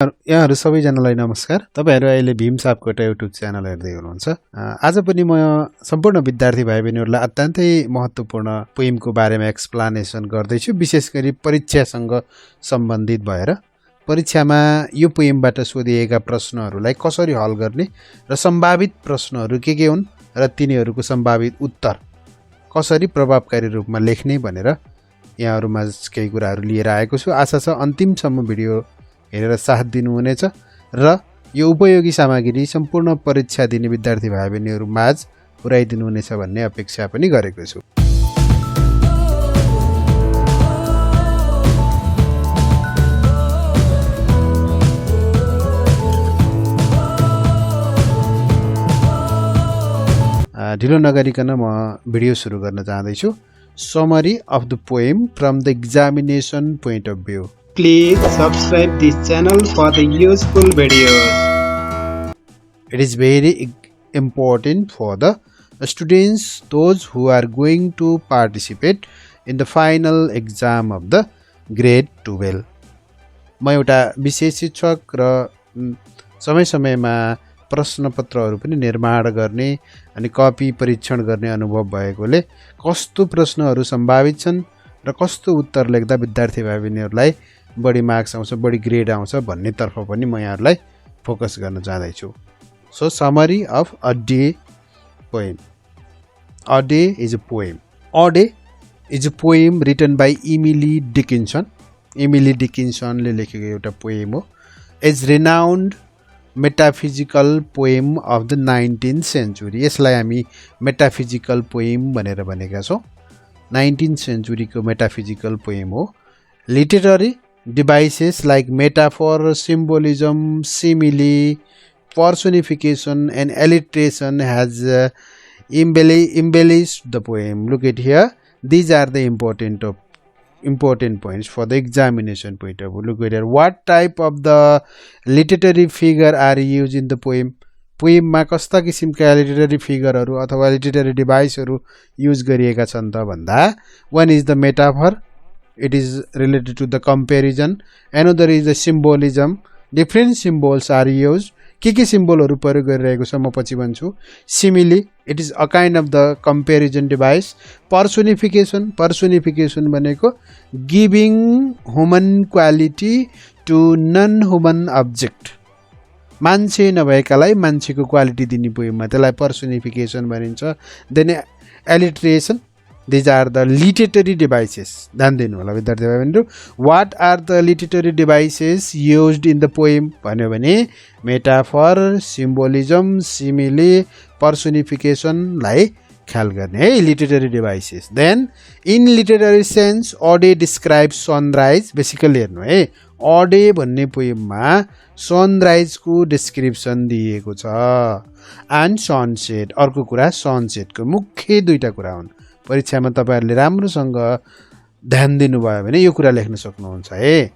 यहाँहरू सबैजनालाई नमस्कार। तपाईहरू अहिले भीम सापकोटा युट्युब च्यानल हेर्दै हुनुहुन्छ। आज पनि म सम्पूर्ण विद्यार्थी भाइ बहिनीहरूलाई अत्यन्तै महत्त्वपूर्ण पोइमको बारेमा एक्सप्लानेसन गर्दैछु, विशेष गरी परीक्षासँग सम्बन्धित भएर। परीक्षामा यो पोइमबाट सोधिएका प्रश्नहरूलाई कसरी हल गर्ने र सम्भावित प्रश्नहरू के हुन् र तिनीहरूको सम्भावित उत्तर कसरी प्रभावकारी रूपमा लेख्ने भनेर यहाँहरूमा केही कुराहरू लिएर आएको छु। आशा छ अन्तिमसम्म भिडियो हेरेर साथ दिनुहुनेछ र यो उपयोगी सामग्री सम्पूर्ण परीक्षा दिने विद्यार्थी भाइ बहिनीहरू माझ पुर्याइदिनुहुनेछ भन्ने अपेक्षा पनि गरेको छु। ढिलो नगरिकन म भिडियो सुरु गर्न चाहदैछु। Summary of the poem from the examination point of view. Please subscribe this channel for the useful videos. It is very important for the students, those who are going to participate in the final exam of the grade 12. म एउटा विशेष शिक्षक र समय समयमा प्रश्नपत्रहरू पनि निर्माण गर्ने अनि कपी परीक्षण गर्ने अनुभव भएकोले कस्तो प्रश्नहरू सम्भावित छन् र कस्तो उत्तर लेख्दा विद्यार्थी भाइ बहिनीहरूलाई बढी मार्क्स आउँछ, बढी ग्रेड आउँछ भन्ने तर्फ पनि म यहाँहरूलाई फोकस गर्न चाहदैछु। So summary of a day poem. A day is a poem. A day is a poem written by Emily Dickinson. Emily डिकिन्सनले लेखेको एउटा पोएम हो। Is renowned metaphysical poem of the 19th century. यसलाई हामी metaphysical poem भनेर भनेका छौँ। 19th सेन्चुरीको मेटाफिजिकल पोएम हो। Literary devices like metaphor, symbolism, simile, personification and alliteration has embellished the poem. Look at here. These are the important points for the examination point of view. Look at here. What type of the literary figure are used in the poem? Poem मा कस्ता किसिमका literary फिगरहरू अथवा literary डिभाइसहरू use गरिएका छन् त भन्दा one is the metaphor. It is related to the comparison. Another is the symbolism. Different symbols are used. के सिम्बलहरू प्रयोग गरिरहेको छ म पछि भन्छु। Simile. It is a kind of the comparison device. Personification. Personification भनेको giving human quality to non-human object. मान्छे नभएकालाई मान्छेको क्वालिटी दिने पोएममा त्यसलाई पर्सोनिफिकेसन भनिन्छ। Then alliteration. These are the literary devices. ध्यान दिनु होला विद्यार्थी भाइ बहिनीहरु। What are the literary devices used in the poem? भन्यो भने मेटाफर, सिम्बोलिजम, सिमिले, पर्सोनिफिकेसन लाई ख्याल गर्ने है literary devices. Then in literary sense a day describes sunrise. Basically हेर्नु है अ डे भन्ने पोएममा सनराइजको डिस्क्रिप्सन दिएको छ एन्ड सनसेट। अर्को कुरा सनसेटको मुख्य दुईटा कुरा हुन्। परीक्षामा तपाईहरुले राम्रोसँग ध्यान दिनुभयो भने यो कुरा लेख्न सक्नुहुन्छ है।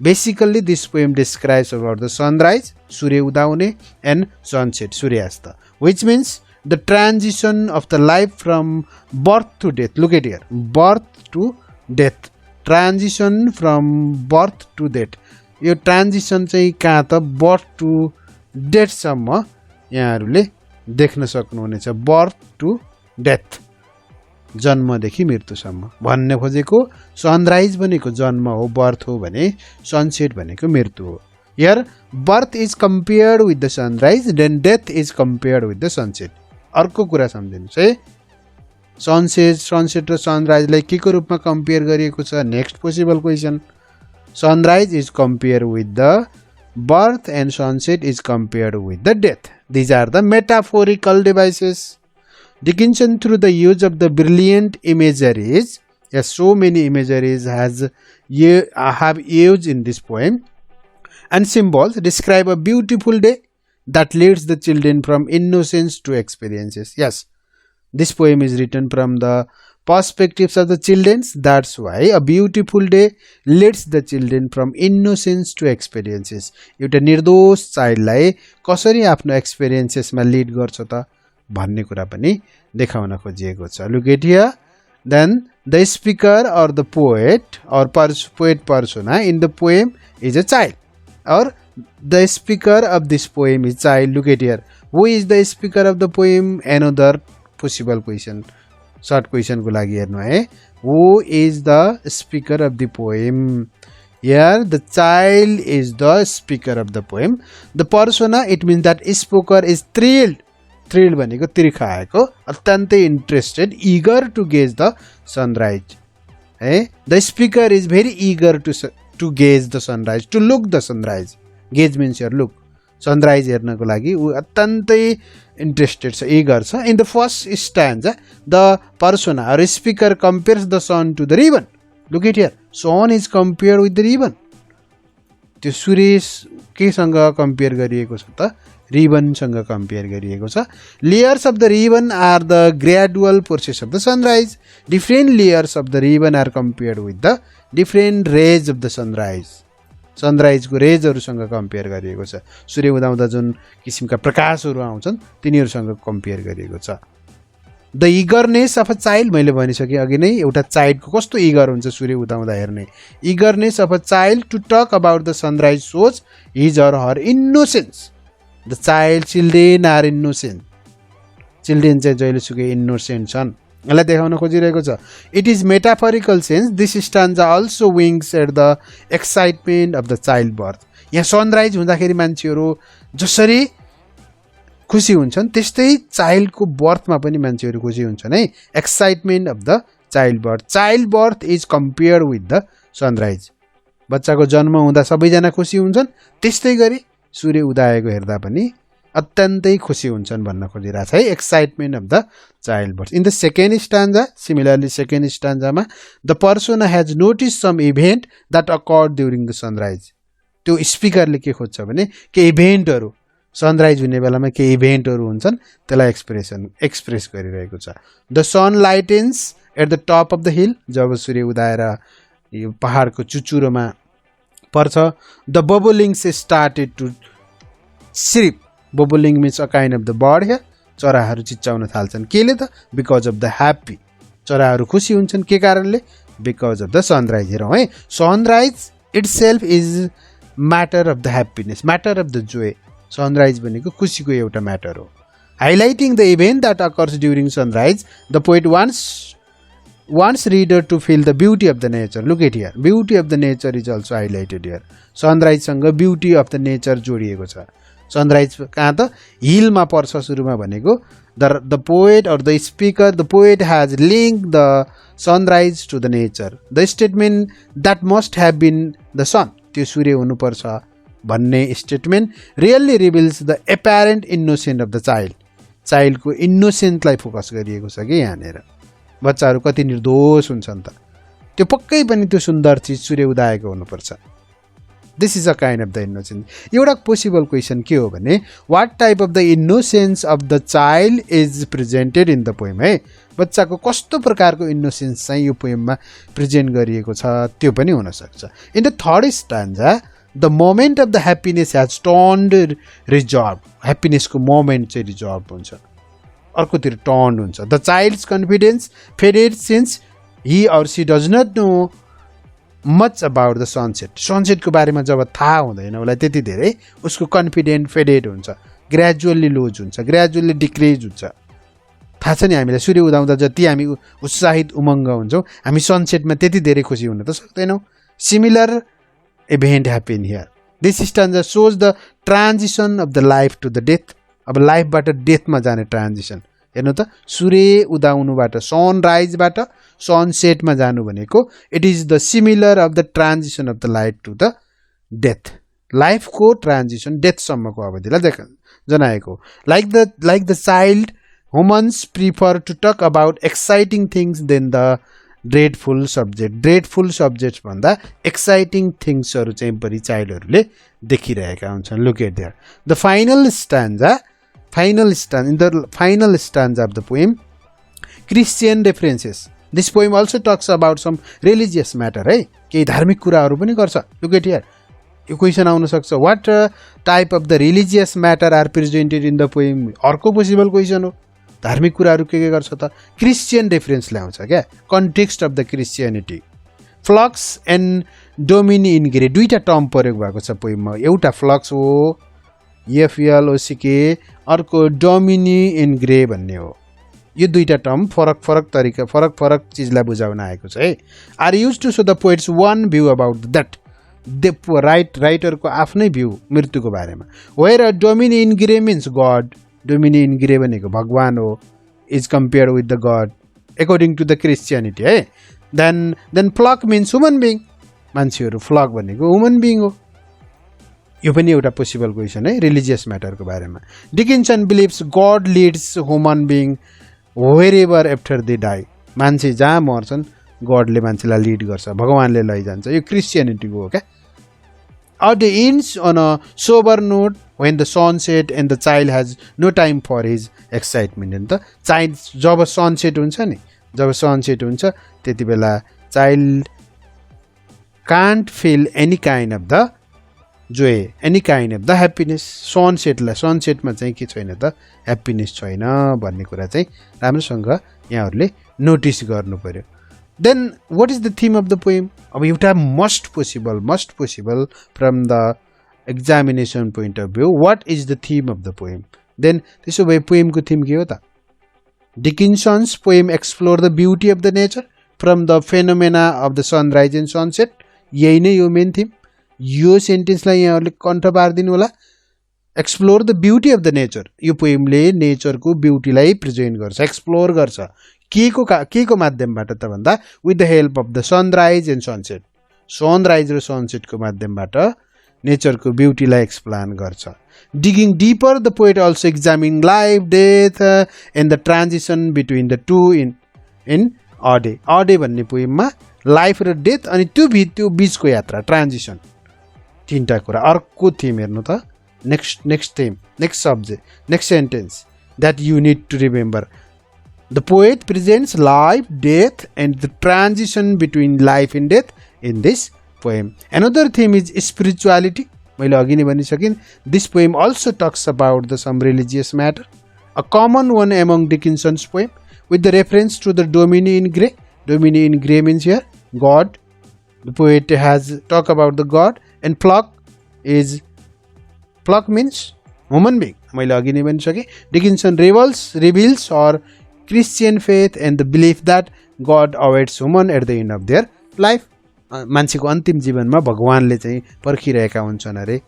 Basically this poem describes about the sunrise, सूर्य उदाउने, एन्ड सनसेट, सूर्यास्त, which means the transition of the life from birth to death. Look at here, birth to death, transition from birth to death. यो transition चाहिँ कहाँ त birth to डेथसम्म यहाँहरूले देख्न सक्नुहुनेछ। बर्थ टु डेथ, जन्मदेखि मृत्युसम्म भन्ने खोजेको। सनराइज भनेको जन्म हो, बर्थ हो भने सनसेट भनेको मृत्यु हो। Here birth is compared with the sunrise, then death is compared with the sunset. अर्को कुरा सम्झिनुहोस् है, सनसेट र सनराइजलाई के को रूपमा कम्पेयर गरिएको छ? Next possible question. Sunrise is compare with the birth and sunset is compared with the death. These are the metaphorical devices. Dickinson, through the use of the brilliant imageries, yes, so many imageries have used in this poem, and symbols describe a beautiful day that leads the children from innocence to experiences. Yes, this poem is written from the perspectives of the children. That's why a beautiful day leads the children from innocence to experiences. एउटा निर्दोष चाइल्डलाई कसरी आफ्नो एक्सपिरियन्सेसमा lead गर्छ त भन्ने कुरा पनि देखाउन खोजिएको छ। Look at here, then the speaker or the poet or poet persona in the poem is a child or The speaker of this poem is child. Look at here. Who is the speaker of the poem? Another possible question. Short question को लागि हेर्नु है. Who is the speaker of the poem? Here the child is the speaker of the poem. The persona, it means that speaker is thrilled. Thrilled भनेको तिर्खाएको, अत्यन्तै interested, eager to gaze the sunrise. The speaker is very eager to gaze the sunrise, to look the sunrise. Gaze means your look. Sunrise हेर्नको लागि उ अत्यन्तै interested छ, eager छ. In the first stanza, the persona or speaker compares the sun to the ribbon. Look at here. Sun is compared with the ribbon. त्यो सूर्य केसँग compare गरिएको छ त? रिबनसँग कम्पेयर गरिएको छ. Layers of the ribbon are the gradual process of the sunrise. Different layers of the ribbon are compared with the different rays of the sunrise. Sunrise को रेजहरुसँग compare गरिएको छ. सूर्य उदाउँदा जुन किसिमका प्रकाशहरु आउँछन् तिनीहरुसँग कम्पेयर गरिएको छ. The eagerness of a child, मैले भनिसके अघि नै, एउटा चाइल्ड को कस्तो इगर हुन्छ सूर्य उदाउँदा हेर्ने. Eagerness of a child to talk about the sunrise shows his or her innocence. The children are innocent. Children चाहिँ जहिलेसुकै innocent छन्. यसलाई देखाउन खोजिरहेको छ. It is metaphorical sense. This stanza also winks at the excitement of the childbirth. यहाँ sunrise हुँदाखेरि मान्छेहरु जसरी खुसी हुन्छन् त्यस्तै चाइल्डको बर्थमा पनि मान्छेहरु खुसी हुन्छन् है. Excitement of the childbirth. Childbirth is compared with the sunrise. बच्चाको जन्म हुँदा सबैजना खुसी हुन्छन्, त्यस्तै गरी सूर्य उदाएको हेर्दा पनि अत्यन्तै खुसी हुन्छन् भन्न खोजिरहेछ है. Excitement of the childbirth. In the second stanza, similarly second stanza मा the persona has noticed some event that occurred during the sunrise. त्यो स्पिकरले के खोज्छ भने के इभेन्टहरु सनराइज हुने बेलामा के इभेन्टहरु हुन्छन् त्यसलाई एक्सप्रेस गरिरहेको छ. The sun lightens at the top of the hill. जब सूर्य उदाएर यो पहाडको चुचुरोमा पर्छ. The bubblings started to shriek. Bubbling means a kind of the bird here. चराहरु चिच्चाउन थाल्छन्. केले त? Because of the happy. चराहरु खुसी हुन्छन् के कारणले? Because of the sunrise. हेरौँ है. Sunrise itself is matter of the happiness, matter of the joy. Sunrise भनेको खुसीको एउटा म्याटर हो. Highlighting the event that occurs during sunrise, the poet wants reader to feel the beauty of the nature. Look at here. Beauty of the nature is also highlighted here. Sunrise सँग beauty of the nature जोडिएको छ. Sunrise कहाँ त? हिलमा पर्छ सुरुमा भनेको. The poet or the speaker, the poet has linked the sunrise to the nature. The statement that must have been the sun. त्यो सूर्य हुनुपर्छ भन्ने statement really reveals the apparent innocent of the child. चाइल्डको इनोसेन्टलाई focus गरिएको छ कि यहाँनिर. बच्चाहरू कति निर्दोष हुन्छन् त. त्यो पक्कै पनि त्यो सुन्दर चिज सूर्य उदाएको हुनुपर्छ. This is a kind of the innocence. एउटा पोसिबल क्वेसन के हो भने what type of the innocence of the child is presented in the poem है. बच्चाको कस्तो प्रकारको इनोसेन्स चाहिँ यो पोएममा प्रेजेन्ट गरिएको छ त्यो पनि हुन सक्छ. In the third stanza the moment of the happiness has turned resolved. Happiness को moment चाहिँ resolved हुन्छ, अर्कोतिर turned हुन्छ. The child's confidence faded since he or she does not know much about the sunset. Sunset को बारेमा जब थाहा हुँदैन उसलाई त्यति धेरै उसको confidence faded हुन्छ, gradually lose हुन्छ, gradually decrease हुन्छ. थाहा छ नि हामीलाई सूर्य उदाउँदा जति हामी उत्साहित उमङ्ग हुन्छौँ हामी सनसेटमा त्यति धेरै खुसी हुन त सक्दैनौँ. Similar event happen here. This stanza shows the transition of the life to the death. अब लाइफ बाट डेथ मा जाने ट्रान्जिसन हेर्नु त. सूर्य उदाउनुबाट सनराइज बाट सनसेट मा जानु भनेको it is the similar of the transition of the life to the death. Life को ट्रान्जिसन डेथ सम्मको अवधिलाई जनाएको. Like the child humans prefer to talk about exciting things than the dreadful subject. Dreadful subject भन्दा exciting थिङ्सहरु चाहिँ बढी चाइल्डहरुले देखिरहेका हुन्छन्. Look at there. The final stanza in the final stanza of the poem, Christian references. This poem also talks about some religious matter है. केही धार्मिक कुराहरु पनि गर्छ. Look at here. यो क्वेशन आउन सक्छ. What type of the religious matter are presented in the poem? अर्को पोसिबल क्वेशन हो. धार्मिक कुराहरु के गर्छ त? क्रिश्चियन रेफरेन्स ल्याउँछ क्या. Context of the Christianity. Flocks and Duminy in grey दुईटा टर्म प्रयोग भएको छ पोइममा एउटा फ्लक्स हो एफएलओसीके अर्को डोमिनी इन ग्रे भन्ने हो यो दुईटा टर्म फरक फरक तरिका फरक फरक चिजलाई बुझाउन आएको छ है are use to show the poet's own view about that राइटरको आफ्नै भ्यू मृत्युको बारेमा where dominie in grey means God dominie in grey भनेको भगवान हो is compare with the God according to the Christianity है then flock means human being मान्छेहरू flock भनेको ह्युमन बिङ हो यो पनि एउटा पोसिबल क्वेसन है रिलिजियस म्याटरको बारेमा Dickinson believes God leads human being wherever after they die मान्छे जहाँ मर्छन् गडले मान्छेलाई लिड गर्छ भगवानले लैजान्छ यो क्रिस्चियनिटीको हो क्या a day ends on a sober note when the sunset and the child has no time for his excitement नि त चाइल्ड जब सनसेट हुन्छ नि जब सनसेट हुन्छ त्यति बेला child can't feel any kind of the joy any kind of the happiness सनसेटमा चाहिँ के छैन त ह्याप्पिनेस छैन भन्ने कुरा चाहिँ राम्रोसँग यहाँहरूले नोटिस गर्नु पर्यो then what is the theme of the poem अब एउटा most possible from the examination point of view what is the theme of the poem then त्यसो भए पोइमको थिम के हो त Dickinson's poem explore the beauty of the nature from the phenomena of the sunrise and sunset यही नै यो main theme यो सेन्टेन्सलाई यहाँहरूले कण्ठ पारिदिनु होला explore the beauty of the nature यो पोइमले नेचरको ब्युटीलाई प्रेजेन्ट गर्छ एक्सप्लोर गर्छ के को माध्यमबाट त भन्दा with the help of the sunrise and sunset sunrise र सनसेटको माध्यमबाट नेचरको ब्युटीलाई एक्सप्लेन गर्छ digging deeper the poet also examining life death and the transition between the two in a day भन्ने पोइममा लाइफ र डेथ अनि त्यो बिचको यात्रा ट्रान्जिसन तीनटा कुरा अर्को थिम हेर्नु त next theme next subject next sentence that you need to remember the poet presents life death and the transition between life and death in this poem another theme is spirituality मैले अघि नै भनिसकेँ this poem also talks about the some religious matter a common one among Dickinson's poem with the reference to the Domini in Grey. Domini in Grey means here God. The poet has talked about the God and Pluck means human being. मैले अघि नै भनिसकेँ Dickinson reveals or Christian faith and the belief that God awaits human at the end of their life. मान्छेको अन्तिम जीवनमा भगवानले चाहिँ पर्खिरहेका हुन्छन् अरे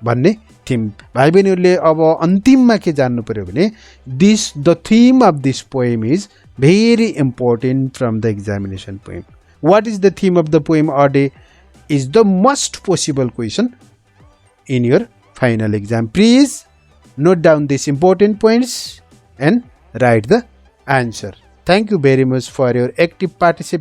भन्ने थिम भाइ बहिनीहरूले अब अन्तिममा के जान्नु पर्यो भने the theme of this poem is very important from the examination poem what is the theme of the poem a day is the most possible question in your final exam please note down this important points and write the answer thank you very much for your active participation